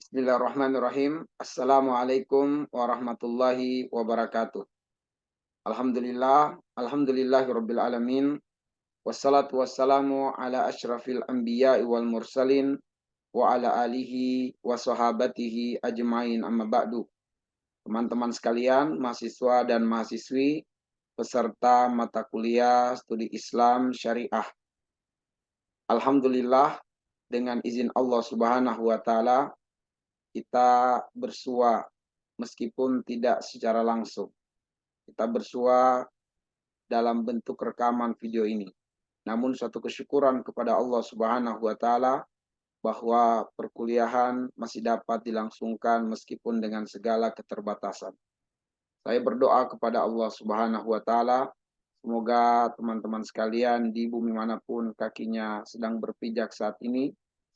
Bismillahirrahmanirrahim. Assalamualaikum warahmatullahi wabarakatuh. Alhamdulillahirabbil alamin. Wassalatu wassalamu ala asyrafil anbiya'i wal mursalin wa ala alihi wa sahabatihi ajmain amma ba'du. Teman-teman sekalian, mahasiswa dan mahasiswi peserta mata kuliah studi Islam Syariah. Alhamdulillah, dengan izin Allah Subhanahu wa taala kita bersua meskipun tidak secara langsung. Kita bersua dalam bentuk rekaman video ini. Namun suatu kesyukuran kepada Allah Subhanahu wa taala bahwa perkuliahan masih dapat dilangsungkan meskipun dengan segala keterbatasan. Saya berdoa kepada Allah Subhanahu wa taala, semoga teman-teman sekalian di bumi manapun kakinya sedang berpijak saat ini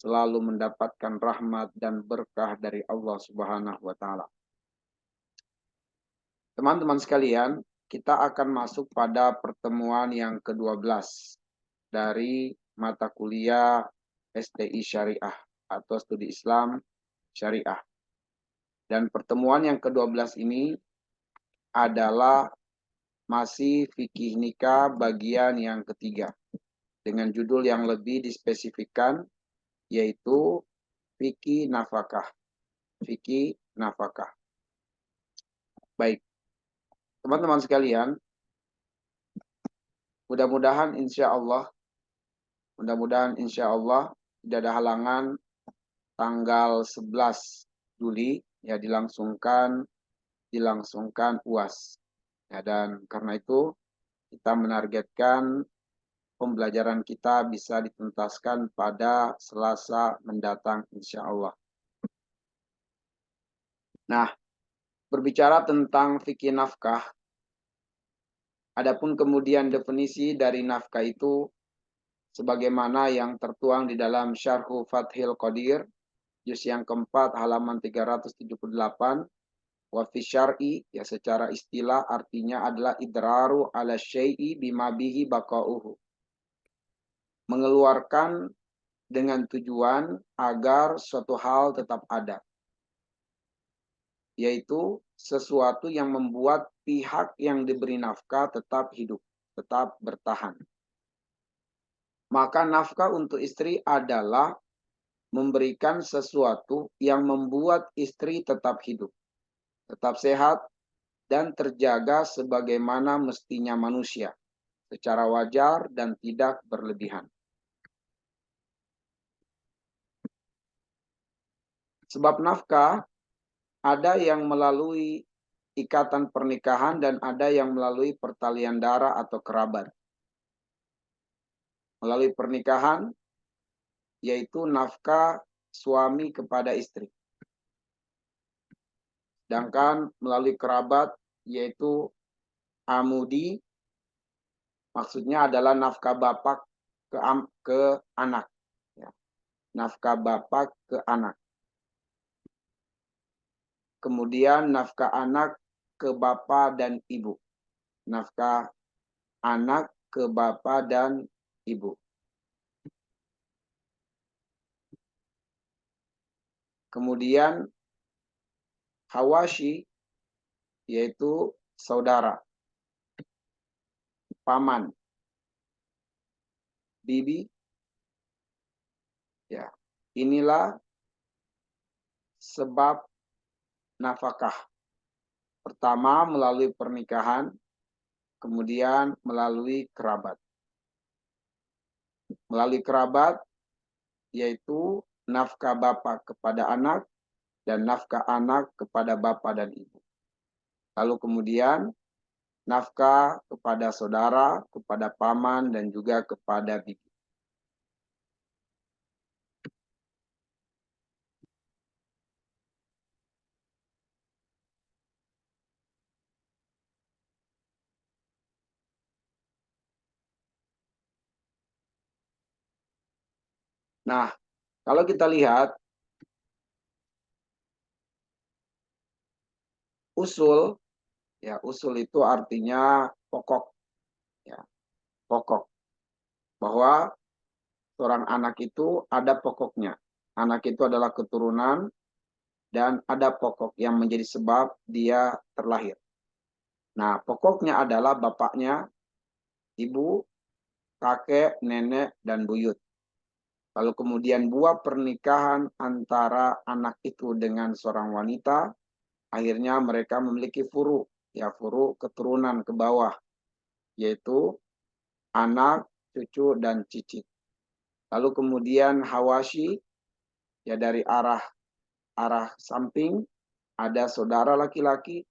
selalu mendapatkan rahmat dan berkah dari Allah Subhanahu wa taala. Teman-teman sekalian, kita akan masuk pada pertemuan yang ke-12 dari mata kuliah STI Syariah atau Studi Islam Syariah. Dan pertemuan yang ke-12 ini adalah masih fikih nikah bagian yang ketiga dengan judul yang lebih dispesifikkan, yaitu fikih nafkah. Fikih nafkah. Baik, teman-teman sekalian, mudah-mudahan insya Allah tidak ada halangan tanggal 11 Juli ya dilangsungkan UAS. Ya, dan karena itu kita menargetkan pembelajaran kita bisa dituntaskan pada Selasa mendatang insya Allah. Nah, berbicara tentang fikih nafkah, adapun kemudian definisi dari nafkah itu sebagaimana yang tertuang di dalam Syarhu Fathil Qadir, juz yang keempat halaman 378, wa fi syar'i, ya secara istilah artinya adalah idraru ala syai'i bima bihi baqa'uhu. Mengeluarkan dengan tujuan agar suatu hal tetap ada. Yaitu sesuatu yang membuat pihak yang diberi nafkah tetap hidup, tetap bertahan. Maka nafkah untuk istri adalah memberikan sesuatu yang membuat istri tetap hidup, tetap sehat, dan terjaga sebagaimana mestinya manusia, secara wajar dan tidak berlebihan. Sebab nafkah ada yang melalui ikatan pernikahan dan ada yang melalui pertalian darah atau kerabat. Melalui pernikahan, yaitu nafkah suami kepada istri. Sedangkan melalui kerabat, yaitu amudi, maksudnya adalah nafkah bapak ke anak. Ya. Nafkah bapak ke anak. Kemudian nafkah anak ke bapak dan ibu. Nafkah anak ke bapak dan ibu. Kemudian hawashi, yaitu saudara, paman, bibi. Ya, inilah sebab nafkah. Pertama melalui pernikahan, kemudian melalui kerabat. Melalui kerabat, yaitu nafkah bapak kepada anak dan nafkah anak kepada bapak dan ibu. Lalu kemudian nafkah kepada saudara, kepada paman, dan juga kepada bibi. Nah, kalau kita lihat usul, ya usul itu artinya pokok, ya pokok. Bahwa seorang anak itu ada pokoknya. Anak itu adalah keturunan dan ada pokok yang menjadi sebab dia terlahir. Nah, pokoknya adalah bapaknya, ibu, kakek, nenek, dan buyut. Lalu kemudian buah pernikahan antara anak itu dengan seorang wanita, akhirnya mereka memiliki furu, ya furu keturunan ke bawah, yaitu anak, cucu, dan cicit. Lalu kemudian hawashi, ya dari arah samping, ada saudara laki-laki,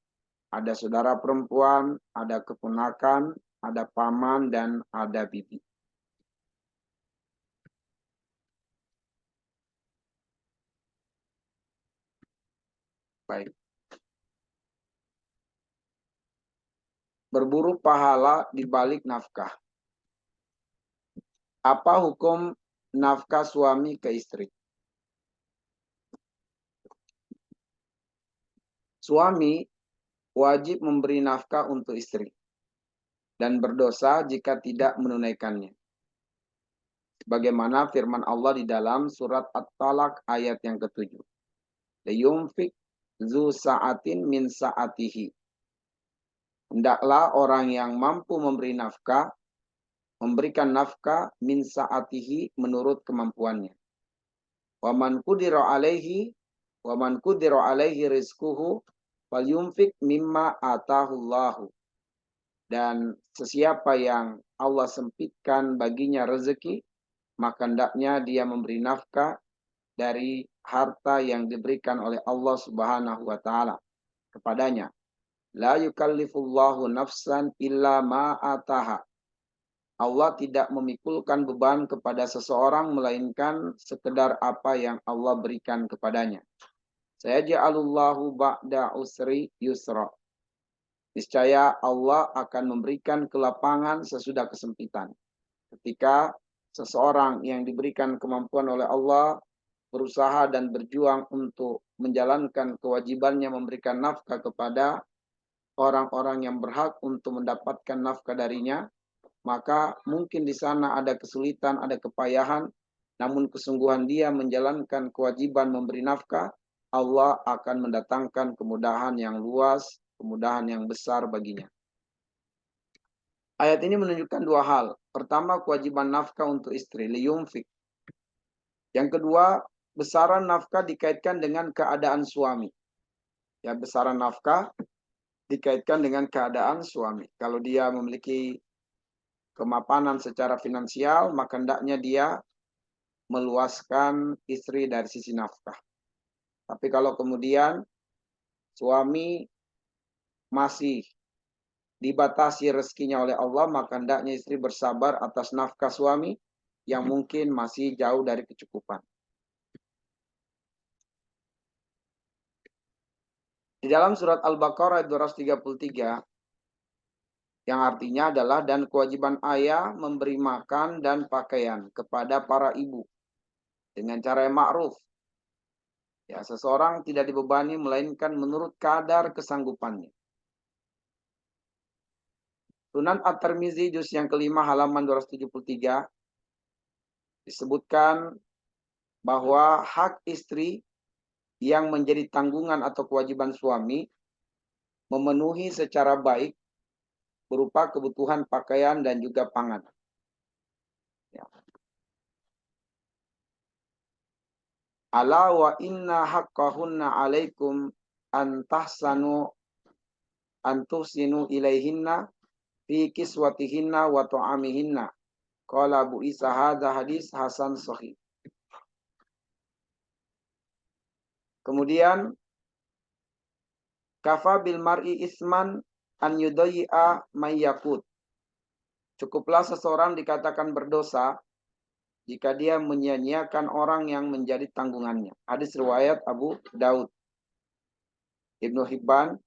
ada saudara perempuan, ada keponakan, ada paman, dan ada bibi. Baik. Berburu pahala di balik nafkah. Apa hukum nafkah suami ke istri? Suami wajib memberi nafkah untuk istri dan berdosa jika tidak menunaikannya. Bagaimana firman Allah di dalam surat At-Talaq ayat yang ke-7. Liyunfik zu sa'atin min sa'atihi. Hendaklah orang yang mampu memberi nafkah, memberikan nafkah min sa'atihi menurut kemampuannya. Waman qudira alaihi rizquhu falyunfik mimma atahullahu. Dan sesiapa yang Allah sempitkan baginya rezeki, maka hendaknya dia memberi nafkah dari harta yang diberikan oleh Allah Subhanahu wa taala kepadanya. La yukallifullahu nafsan illa ma ataha. Allah tidak memikulkan beban kepada seseorang melainkan sekedar apa yang Allah berikan kepadanya. Sayaj'alullahu ba'da usri yusra. Niscaya Allah akan memberikan kelapangan sesudah kesempitan. Ketika seseorang yang diberikan kemampuan oleh Allah berusaha dan berjuang untuk menjalankan kewajibannya memberikan nafkah kepada orang-orang yang berhak untuk mendapatkan nafkah darinya, maka mungkin di sana ada kesulitan, ada kepayahan, namun kesungguhan dia menjalankan kewajiban memberi nafkah, Allah akan mendatangkan kemudahan yang luas, kemudahan yang besar baginya. Ayat ini menunjukkan dua hal. Pertama, kewajiban nafkah untuk istri, liyunfik. Yang kedua, besaran nafkah dikaitkan dengan keadaan suami. Ya, besaran nafkah dikaitkan dengan keadaan suami. Kalau dia memiliki kemapanan secara finansial, maka hendaknya dia meluaskan istri dari sisi nafkah. Tapi kalau kemudian suami masih dibatasi rezekinya oleh Allah, maka hendaknya istri bersabar atas nafkah suami yang mungkin masih jauh dari kecukupan. Di dalam surat Al-Baqarah 233, yang artinya adalah dan kewajiban ayah memberi makan dan pakaian kepada para ibu dengan cara yang ma'ruf. Ya, seseorang tidak dibebani melainkan menurut kadar kesanggupannya. Sunan At-Tirmizi juz yang kelima halaman 273 disebutkan bahwa hak istri yang menjadi tanggungan atau kewajiban suami memenuhi secara baik berupa kebutuhan pakaian dan juga pangan. Ya. Ala wa inna haqqahunna alaikum antahsanu antusinu ilaihinna fi kiswatihinna wa tu'amihinna. Qala Abu Isa hadza hadis hasan sahih. Kemudian kafa bil mar'i isman an yudayya may yakut. Cukuplah seseorang dikatakan berdosa jika dia menyia-nyiakan orang yang menjadi tanggungannya. Hadis riwayat Abu Daud. Ibnu Hibban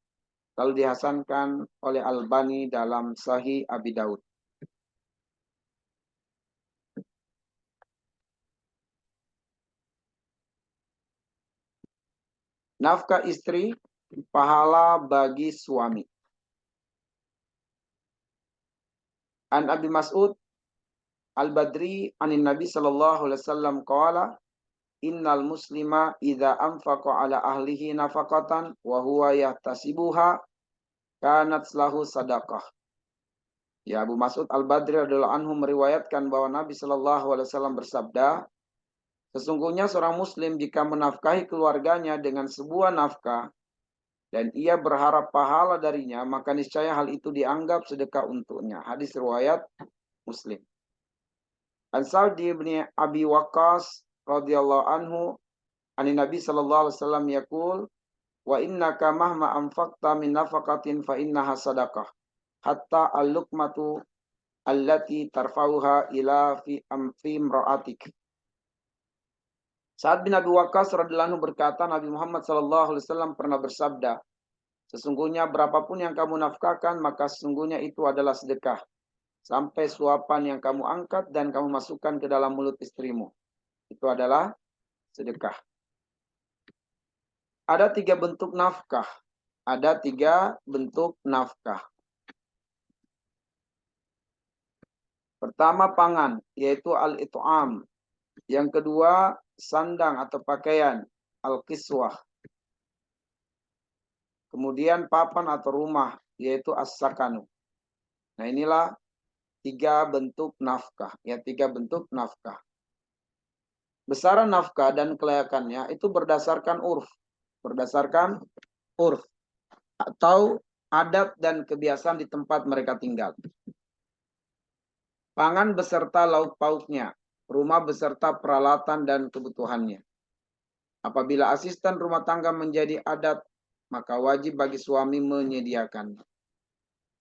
lalu dihasankan oleh Albani dalam Sahih Abi Daud. Nafkah istri pahala bagi suami. An Abi Mas'ud Al-Badri anin Nabi sallallahu alaihi wasallam qala innal muslima idza anfaqa ala ahlihi nafaqatan wa huwa yahtasibuha kanat lahu sadaqah. Ya, Abu Mas'ud Al-Badri radhiyallahu anhu meriwayatkan bahwa Nabi Shallallahu alaihi wasallam bersabda, sesungguhnya seorang muslim jika menafkahi keluarganya dengan sebuah nafkah dan ia berharap pahala darinya, maka niscaya hal itu dianggap sedekah untuknya. Hadis riwayat Muslim. An-Sa'd bin Abi Waqqas radhiyallahu anhu, ani Nabi sallallahu alaihi wasallam yaqul, wa innaka mahma anfaqta min nafaqatin fa innaha sadaqah hatta al-luqmatu allati tarfauha ila fi imra'atik. Sa'ad bin Abi Waqqas radhiyallahu anhu berkata, Nabi Muhammad sallallahu alaihi wasallam pernah bersabda, sesungguhnya berapapun yang kamu nafkahkan, maka sesungguhnya itu adalah sedekah. Sampai suapan yang kamu angkat dan kamu masukkan ke dalam mulut istrimu. Itu adalah sedekah. Ada 3 bentuk nafkah. Ada 3 bentuk nafkah. Pertama pangan, yaitu al-it'am. Yang kedua sandang atau pakaian, al-kiswah. Kemudian papan atau rumah, yaitu as-sakanu. Nah, inilah 3 bentuk nafkah. Ya, 3 bentuk nafkah. Besaran nafkah dan kelayakannya itu berdasarkan urf. Berdasarkan urf. Atau adat dan kebiasaan di tempat mereka tinggal. Pangan beserta lauk pauknya. Rumah beserta peralatan dan kebutuhannya. Apabila asisten rumah tangga menjadi adat, maka wajib bagi suami menyediakannya.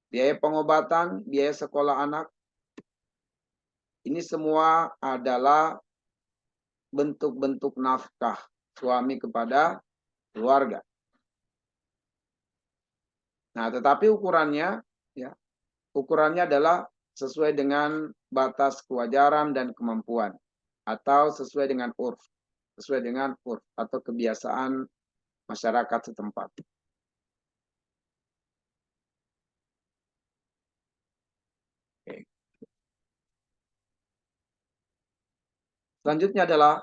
Biaya pengobatan, biaya sekolah anak, ini semua adalah bentuk-bentuk nafkah suami kepada keluarga. Nah, tetapi ukurannya adalah sesuai dengan batas kewajaran dan kemampuan, atau sesuai dengan urf, atau kebiasaan masyarakat setempat. Oke. Selanjutnya adalah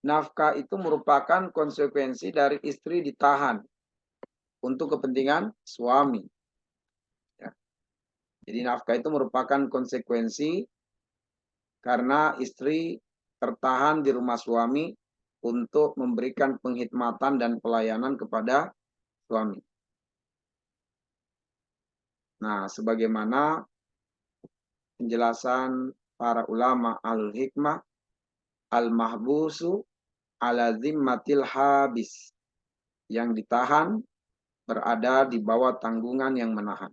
nafkah itu merupakan konsekuensi dari istri ditahan untuk kepentingan suami. Jadi nafkah itu merupakan konsekuensi karena istri tertahan di rumah suami untuk memberikan penghidmatan dan pelayanan kepada suami. Nah, sebagaimana penjelasan para ulama al-hikmah, al-mahbusu ala zimmatil habis, yang ditahan berada di bawah tanggungan yang menahan.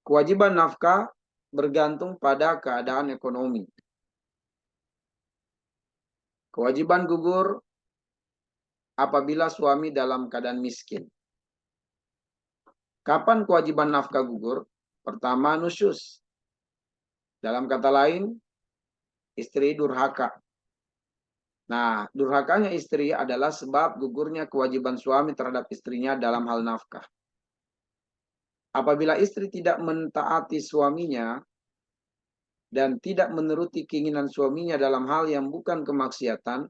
Kewajiban nafkah bergantung pada keadaan ekonomi. Kewajiban gugur apabila suami dalam keadaan miskin. Kapan kewajiban nafkah gugur? Pertama, nusyus. Dalam kata lain, istri durhaka. Nah, durhakanya istri adalah sebab gugurnya kewajiban suami terhadap istrinya dalam hal nafkah. Apabila istri tidak mentaati suaminya dan tidak menuruti keinginan suaminya dalam hal yang bukan kemaksiatan,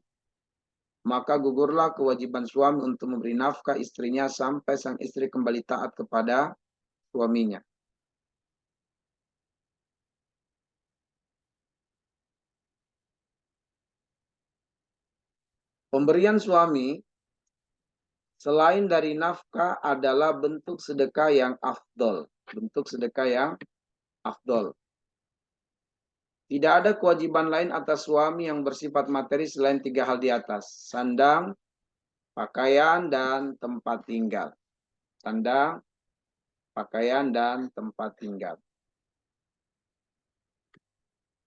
maka gugurlah kewajiban suami untuk memberi nafkah istrinya sampai sang istri kembali taat kepada suaminya. Pemberian suami selain dari nafkah adalah bentuk sedekah yang afdol. Bentuk sedekah yang afdol. Tidak ada kewajiban lain atas suami yang bersifat materi selain 3 hal di atas. Sandang, pakaian, dan tempat tinggal. Sandang, pakaian, dan tempat tinggal.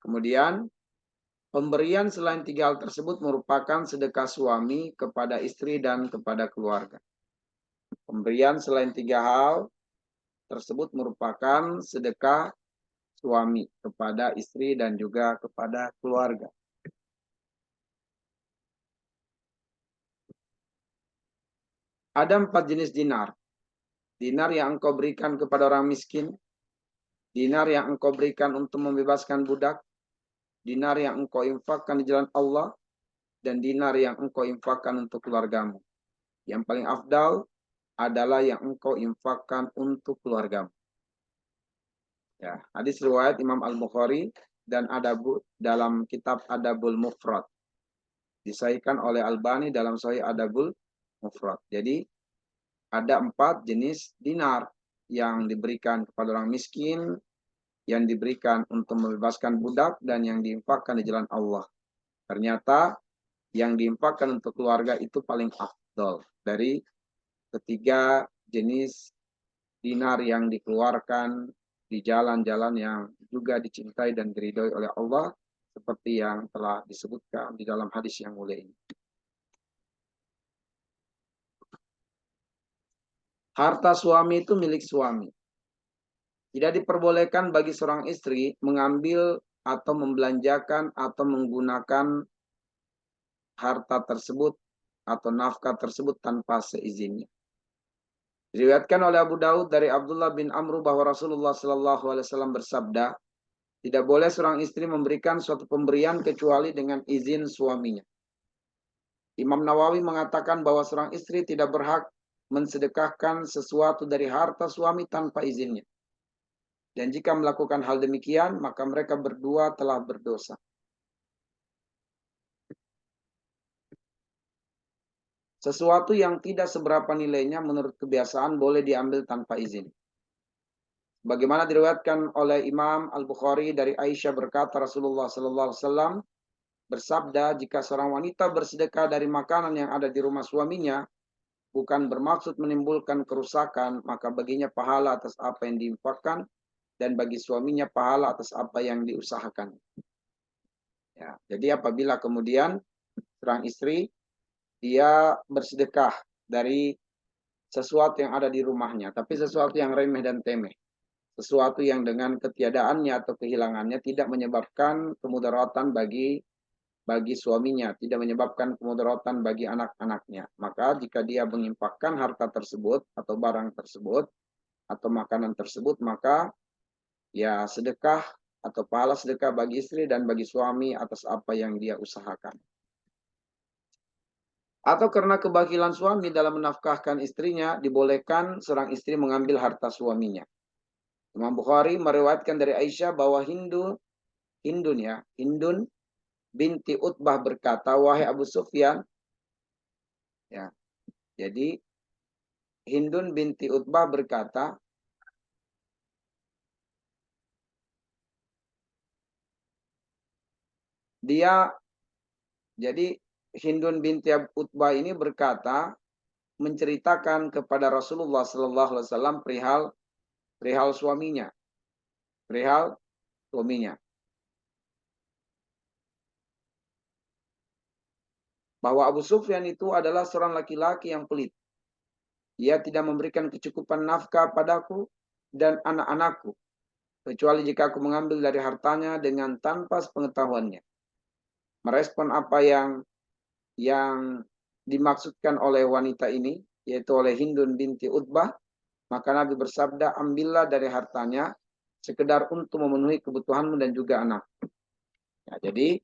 Kemudian, pemberian selain 3 hal tersebut merupakan sedekah suami kepada istri dan kepada keluarga. Pemberian selain 3 hal tersebut merupakan sedekah suami kepada istri dan juga kepada keluarga. Ada 4 jenis dinar. Dinar yang engkau berikan kepada orang miskin. Dinar yang engkau berikan untuk membebaskan budak. dinar yang engkau infakkan di jalan Allah, dan dinar yang engkau infakkan untuk keluargamu. Yang paling afdal adalah yang engkau infakkan untuk keluargamu. Ya, hadis riwayat Imam Al-Bukhari dan dalam kitab Adabul Mufrad. Disahihkan oleh Albani dalam Sahih Adabul Mufrad. Jadi ada 4 jenis dinar yang diberikan kepada orang miskin, yang diberikan untuk membebaskan budak, dan yang diinfakkan di jalan Allah. Ternyata yang diinfakkan untuk keluarga itu paling afdol dari ketiga jenis dinar yang dikeluarkan di jalan-jalan yang juga dicintai dan diridhoi oleh Allah, seperti yang telah disebutkan di dalam hadis yang mulia ini. Harta suami itu milik suami. Tidak diperbolehkan bagi seorang istri mengambil atau membelanjakan atau menggunakan harta tersebut atau nafkah tersebut tanpa seizinnya. Diriwayatkan oleh Abu Daud dari Abdullah bin Amr bahwa Rasulullah Shallallahu Alaihi Wasallam bersabda, tidak boleh seorang istri memberikan suatu pemberian kecuali dengan izin suaminya. Imam Nawawi mengatakan bahwa seorang istri tidak berhak mensedekahkan sesuatu dari harta suami tanpa izinnya. Dan jika melakukan hal demikian, maka mereka berdua telah berdosa. Sesuatu yang tidak seberapa nilainya menurut kebiasaan boleh diambil tanpa izin. Bagaimana diriwayatkan oleh Imam Al-Bukhari dari Aisyah berkata Rasulullah Sallallahu Alaihi Wasallam bersabda, jika seorang wanita bersedekah dari makanan yang ada di rumah suaminya, bukan bermaksud menimbulkan kerusakan, maka baginya pahala atas apa yang diinfakkan, dan bagi suaminya pahala atas apa yang diusahakan. Ya, jadi apabila kemudian seorang istri dia bersedekah dari sesuatu yang ada di rumahnya, tapi sesuatu yang remeh dan temeh, sesuatu yang dengan ketiadaannya atau kehilangannya tidak menyebabkan kemudaratan bagi suaminya, tidak menyebabkan kemudaratan bagi anak-anaknya, maka jika dia menginfakkan harta tersebut atau barang tersebut atau makanan tersebut, maka ya sedekah atau pahala sedekah bagi istri dan bagi suami atas apa yang dia usahakan. Atau karena kebakilan suami dalam menafkahkan istrinya, dibolehkan seorang istri mengambil harta suaminya. Imam Bukhari meriwayatkan dari Aisyah bahwa Hindun binti Utbah berkata, wahai Abu Sufyan, ya, jadi Hindun binti Utbah berkata, jadi Hindun binti Utbah ini berkata, menceritakan kepada Rasulullah Sallallahu Alaihi Wasallam perihal suaminya, bahwa Abu Sufyan itu adalah seorang laki-laki yang pelit. Ia tidak memberikan kecukupan nafkah padaku dan anak-anakku, kecuali jika aku mengambil dari hartanya dengan tanpa sepengetahuannya. Merespon apa yang dimaksudkan oleh wanita ini, yaitu oleh Hindun binti Utbah, maka Nabi bersabda, ambillah dari hartanya sekedar untuk memenuhi kebutuhanmu dan juga anak. Ya, jadi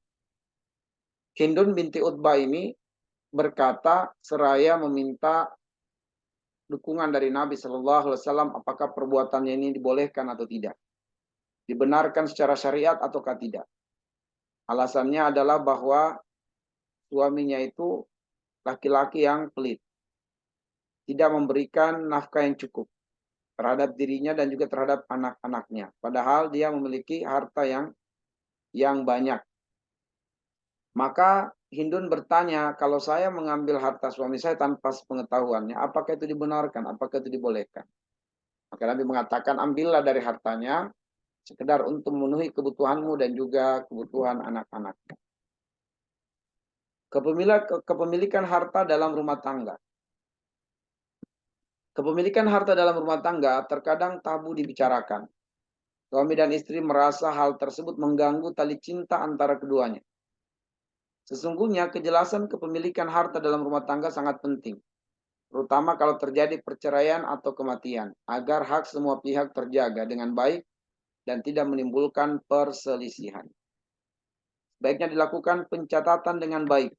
Hindun binti Utbah ini berkata seraya meminta dukungan dari Nabi Shallallahu Alaihi Wasallam, apakah perbuatannya ini dibolehkan atau tidak, dibenarkan secara syariat ataukah tidak. Alasannya adalah bahwa suaminya itu laki-laki yang pelit, tidak memberikan nafkah yang cukup terhadap dirinya dan juga terhadap anak-anaknya. Padahal dia memiliki harta yang banyak. Maka Hindun bertanya, kalau saya mengambil harta suami saya tanpa pengetahuannya, apakah itu dibenarkan? Apakah itu dibolehkan? Maka Nabi mengatakan, ambillah dari hartanya sekedar untuk memenuhi kebutuhanmu dan juga kebutuhan anak-anak. Kepemilikan harta dalam rumah tangga. Kepemilikan harta dalam rumah tangga terkadang tabu dibicarakan. Suami dan istri merasa hal tersebut mengganggu tali cinta antara keduanya. Sesungguhnya kejelasan kepemilikan harta dalam rumah tangga sangat penting, terutama kalau terjadi perceraian atau kematian, agar hak semua pihak terjaga dengan baik dan tidak menimbulkan perselisihan. baiknya dilakukan pencatatan dengan baik.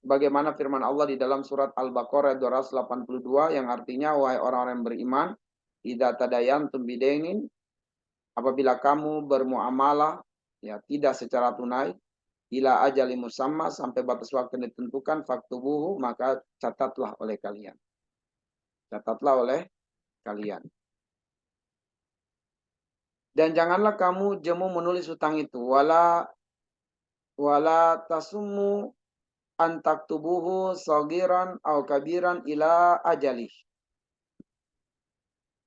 Bagaimana firman Allah di dalam surat Al-Baqarah 282 yang artinya, wahai orang-orang yang beriman, idza tadayantum bidainin, apabila kamu bermuamalah ya tidak secara tunai, ila ajali musamma, sampai batas waktu yang ditentukan, faktubuhu, maka catatlah oleh kalian. Catatlah oleh kalian. Dan janganlah kamu jemu menulis hutang itu, wala tasummu antak tubuhu sagiran au kabiran ila ajalih.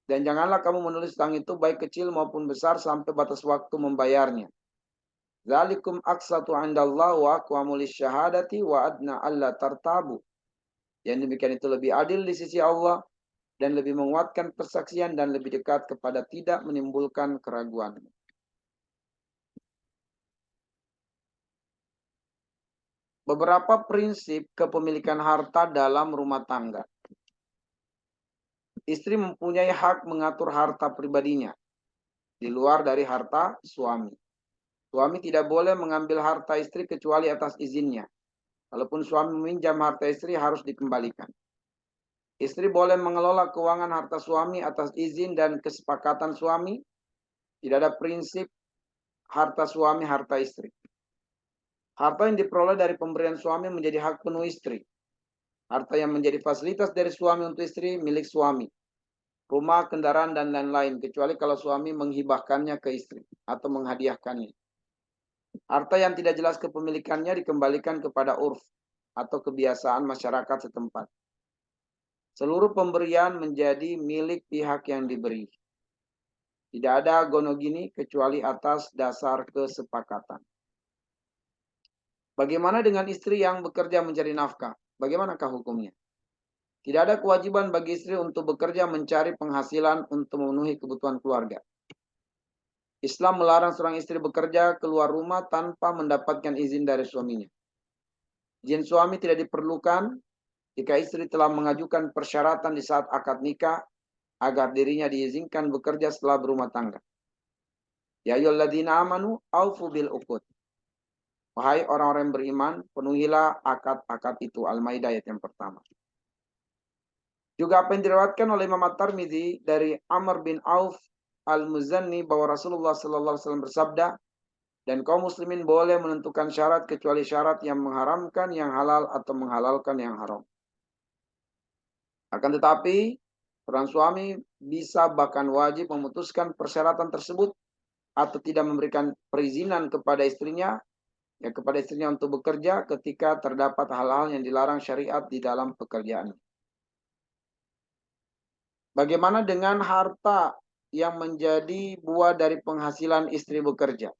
Dan janganlah kamu menulis hutang itu baik kecil maupun besar sampai batas waktu membayarnya. Zalikum aqsatu 'indallah wa aqwamu lisyahadati wa adna alla tartabu. Yang demikian itu lebih adil di sisi Allah dan lebih menguatkan persaksian dan lebih dekat kepada tidak menimbulkan keraguan. Beberapa prinsip kepemilikan harta dalam rumah tangga. Istri mempunyai hak mengatur harta pribadinya di luar dari harta suami. Suami tidak boleh mengambil harta istri kecuali atas izinnya. Kalaupun suami meminjam harta istri harus dikembalikan. Istri boleh mengelola keuangan harta suami atas izin dan kesepakatan suami. Tidak ada prinsip harta suami, harta istri. Harta yang diperoleh dari pemberian suami menjadi hak penuh istri. Harta yang menjadi fasilitas dari suami untuk istri milik suami. Rumah, kendaraan, dan lain-lain. Kecuali kalau suami menghibahkannya ke istri atau menghadiahkannya. Harta yang tidak jelas kepemilikannya dikembalikan kepada urf atau kebiasaan masyarakat setempat. Seluruh pemberian menjadi milik pihak yang diberi. Tidak ada gonogini kecuali atas dasar kesepakatan. Bagaimana dengan istri yang bekerja mencari nafkah? Bagaimanakah hukumnya? Tidak ada kewajiban bagi istri untuk bekerja mencari penghasilan untuk memenuhi kebutuhan keluarga. Islam melarang seorang istri bekerja keluar rumah tanpa mendapatkan izin dari suaminya. Izin suami tidak diperlukan jika istri telah mengajukan persyaratan di saat akad nikah agar dirinya diizinkan bekerja setelah berumah tangga. Ya ayyuhalladzina amanu aufu bil uqud. Wahai orang-orang yang beriman, penuhilah akad-akad itu. Al-Maidah ayat yang pertama. Juga apa yang diriwayatkan oleh Imam At-Tirmidzi dari Amr bin Auf Al-Muzanni bahwa Rasulullah sallallahu alaihi wasallam bersabda, dan kaum muslimin boleh menentukan syarat kecuali syarat yang mengharamkan yang halal atau menghalalkan yang haram. Akan tetapi, seorang suami bisa bahkan wajib memutuskan persyaratan tersebut atau tidak memberikan perizinan kepada istrinya untuk bekerja ketika terdapat hal-hal yang dilarang syariat di dalam pekerjaan. Bagaimana dengan harta yang menjadi buah dari penghasilan istri bekerja?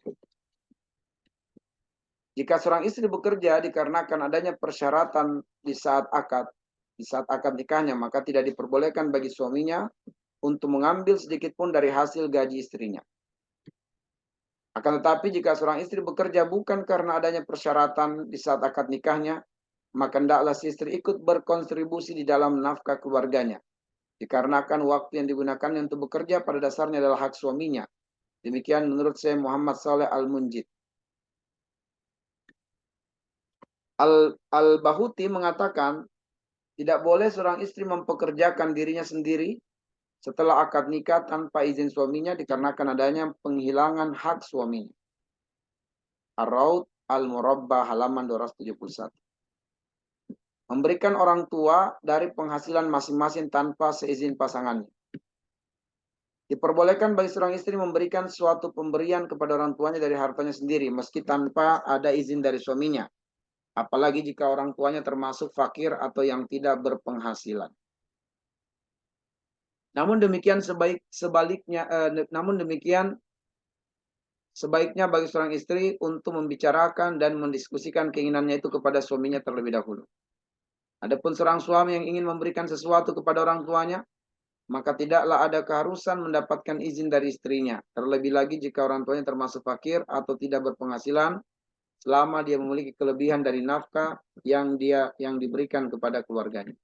Jika seorang istri bekerja dikarenakan adanya persyaratan di saat akad nikahnya, maka tidak diperbolehkan bagi suaminya untuk mengambil sedikit pun dari hasil gaji istrinya. Akan tetapi jika seorang istri bekerja bukan karena adanya persyaratan di saat akad nikahnya, maka hendaklah si istri ikut berkontribusi di dalam nafkah keluarganya. Dikarenakan waktu yang digunakannya untuk bekerja pada dasarnya adalah hak suaminya. Demikian menurut saya Muhammad Saleh Al-Munjid. Al-Bahuti mengatakan, tidak boleh seorang istri mempekerjakan dirinya sendiri setelah akad nikah tanpa izin suaminya dikarenakan adanya penghilangan hak suaminya. Ar-Raud Al-Murabbah halaman 271. Memberikan orang tua dari penghasilan masing-masing tanpa seizin pasangannya. Diperbolehkan bagi seorang istri memberikan suatu pemberian kepada orang tuanya dari hartanya sendiri meski tanpa ada izin dari suaminya. Apalagi jika orang tuanya termasuk fakir atau yang tidak berpenghasilan. Namun demikian sebaiknya bagi seorang istri untuk membicarakan dan mendiskusikan keinginannya itu kepada suaminya terlebih dahulu. Adapun seorang suami yang ingin memberikan sesuatu kepada orang tuanya, maka tidaklah ada keharusan mendapatkan izin dari istrinya. Terlebih lagi jika orang tuanya termasuk fakir atau tidak berpenghasilan, selama dia memiliki kelebihan dari nafkah yang diberikan kepada keluarganya.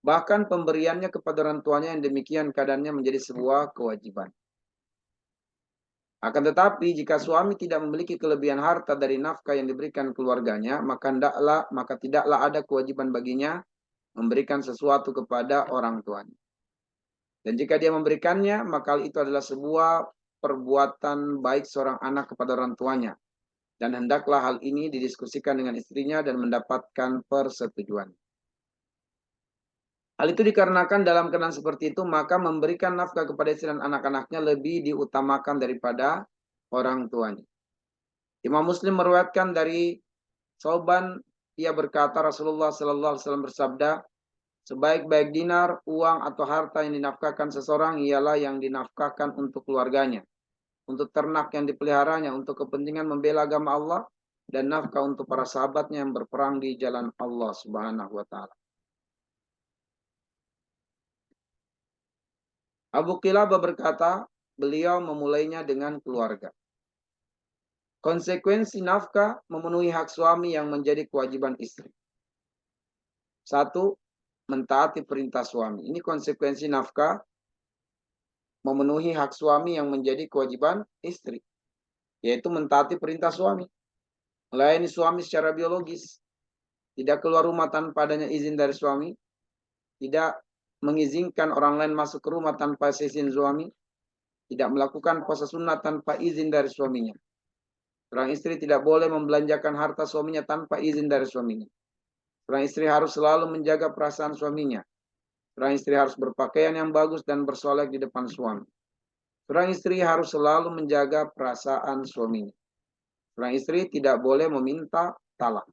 Bahkan pemberiannya kepada orang tuanya yang demikian keadaannya menjadi sebuah kewajiban. Akan tetapi jika suami tidak memiliki kelebihan harta dari nafkah yang diberikan keluarganya, maka tidaklah ada kewajiban baginya memberikan sesuatu kepada orang tuanya. Dan jika dia memberikannya, maka itu adalah sebuah perbuatan baik seorang anak kepada orang tuanya. Dan hendaklah hal ini didiskusikan dengan istrinya dan mendapatkan persetujuan. Hal itu dikarenakan dalam keadaan seperti itu, maka memberikan nafkah kepada istri dan anak-anaknya lebih diutamakan daripada orang tuanya. Imam Muslim meriwayatkan dari Sauban, ia berkata Rasulullah Sallallahu Alaihi Wasallam bersabda, sebaik-baik dinar, uang atau harta yang dinafkahkan seseorang ialah yang dinafkahkan untuk keluarganya, untuk ternak yang dipeliharanya, untuk kepentingan membela agama Allah, dan nafkah untuk para sahabatnya yang berperang di jalan Allah Subhanahu wa Ta'ala. Abu Qilabah berkata, beliau memulainya dengan keluarga. Konsekuensi nafkah memenuhi hak suami yang menjadi kewajiban istri. 1. Mentaati perintah suami. Ini konsekuensi nafkah memenuhi hak suami yang menjadi kewajiban istri. Yaitu mentaati perintah suami. Melayani suami secara biologis. Tidak keluar rumah tanpa adanya izin dari suami. Tidak mengizinkan orang lain masuk ke rumah tanpa izin suami. Tidak melakukan puasa sunnah tanpa izin dari suaminya. Seorang istri tidak boleh membelanjakan harta suaminya tanpa izin dari suaminya. Seorang istri harus selalu menjaga perasaan suaminya. Seorang istri harus berpakaian yang bagus dan bersolek di depan suami. Seorang istri harus selalu menjaga perasaan suaminya. Seorang istri tidak boleh meminta talak.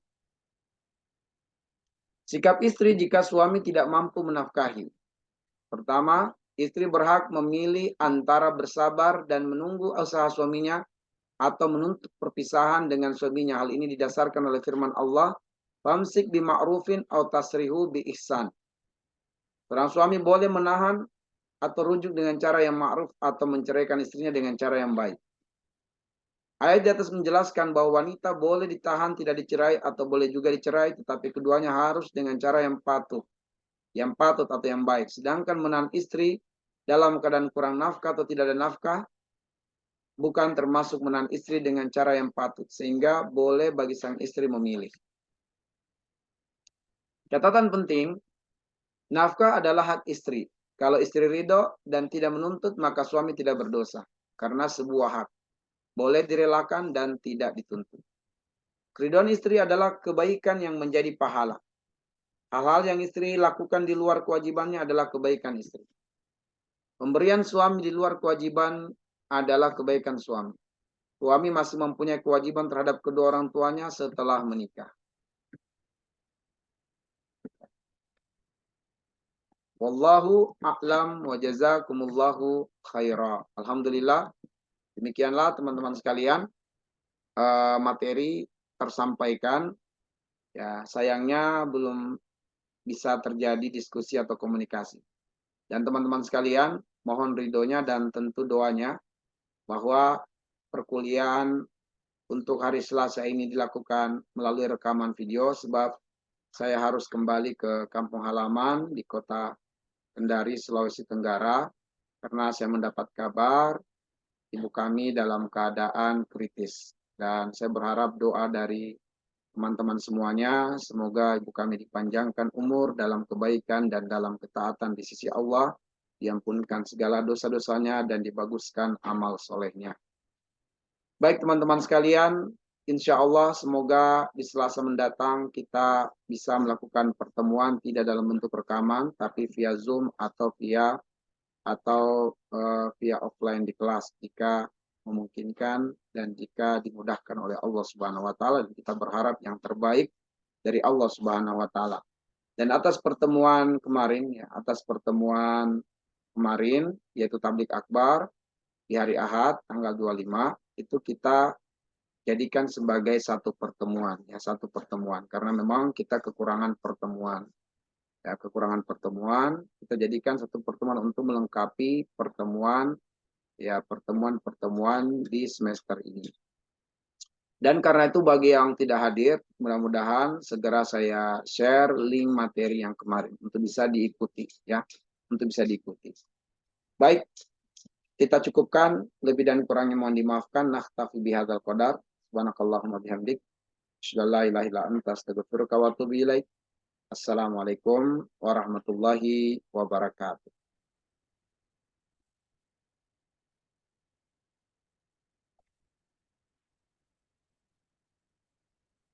Sikap istri jika suami tidak mampu menafkahi. Pertama, istri berhak memilih antara bersabar dan menunggu usaha suaminya atau menuntut perpisahan dengan suaminya. Hal ini didasarkan oleh firman Allah, famsik bima'rufin aw tasrihu bi ihsan. Seorang suami boleh menahan atau rujuk dengan cara yang ma'ruf atau menceraikan istrinya dengan cara yang baik. Ayat di atas menjelaskan bahwa wanita boleh ditahan tidak dicerai atau boleh juga dicerai, tetapi keduanya harus dengan cara yang patut atau yang baik. Sedangkan menahan istri dalam keadaan kurang nafkah atau tidak ada nafkah bukan termasuk menahan istri dengan cara yang patut, sehingga boleh bagi sang istri memilih. Catatan penting, nafkah adalah hak istri. Kalau istri ridho dan tidak menuntut, maka suami tidak berdosa. Karena sebuah hak. Boleh direlakan dan tidak dituntut. Keridhaan istri adalah kebaikan yang menjadi pahala. Hal-hal yang istri lakukan di luar kewajibannya adalah kebaikan istri. Pemberian suami di luar kewajiban adalah kebaikan suami. Suami masih mempunyai kewajiban terhadap kedua orang tuanya setelah menikah. Wallahu a'lam wa jazakumullahu khaira. Alhamdulillah. Demikianlah teman-teman sekalian, materi tersampaikan. Ya, sayangnya belum bisa terjadi diskusi atau komunikasi. Dan teman-teman sekalian, mohon ridhonya dan tentu doanya bahwa perkuliahan untuk hari Selasa ini dilakukan melalui rekaman video sebab saya harus kembali ke kampung halaman di kota Kendari, Sulawesi Tenggara karena saya mendapat kabar ibu kami dalam keadaan kritis. Dan saya berharap doa dari teman-teman semuanya, semoga ibu kami dipanjangkan umur dalam kebaikan dan dalam ketaatan di sisi Allah, diampunkan segala dosa-dosanya dan dibaguskan amal solehnya. Baik teman-teman sekalian, insya Allah semoga di Selasa mendatang kita bisa melakukan pertemuan tidak dalam bentuk rekaman, tapi via Zoom atau via offline di kelas jika memungkinkan dan jika dimudahkan oleh Allah Subhanahu wa taala. Kita berharap yang terbaik dari Allah Subhanahu wa taala. Dan atas pertemuan kemarin yaitu tablik akbar di hari Ahad tanggal 25 itu kita jadikan sebagai satu pertemuan karena memang kita kekurangan pertemuan. Ya, kekurangan pertemuan, kita jadikan satu pertemuan untuk melengkapi pertemuan di semester ini. Dan karena itu bagi yang tidak hadir, mudah-mudahan segera saya share link materi yang kemarin untuk bisa diikuti ya, Baik, kita cukupkan, lebih dan kurangnya mohon dimaafkan. Naktafi bihadzal qadar. Subhanakallahumma bihamdik. Asyhadu an la ilaha illa anta astaghfiruka wa atubu ilaik. Assalamualaikum warahmatullahi wabarakatuh.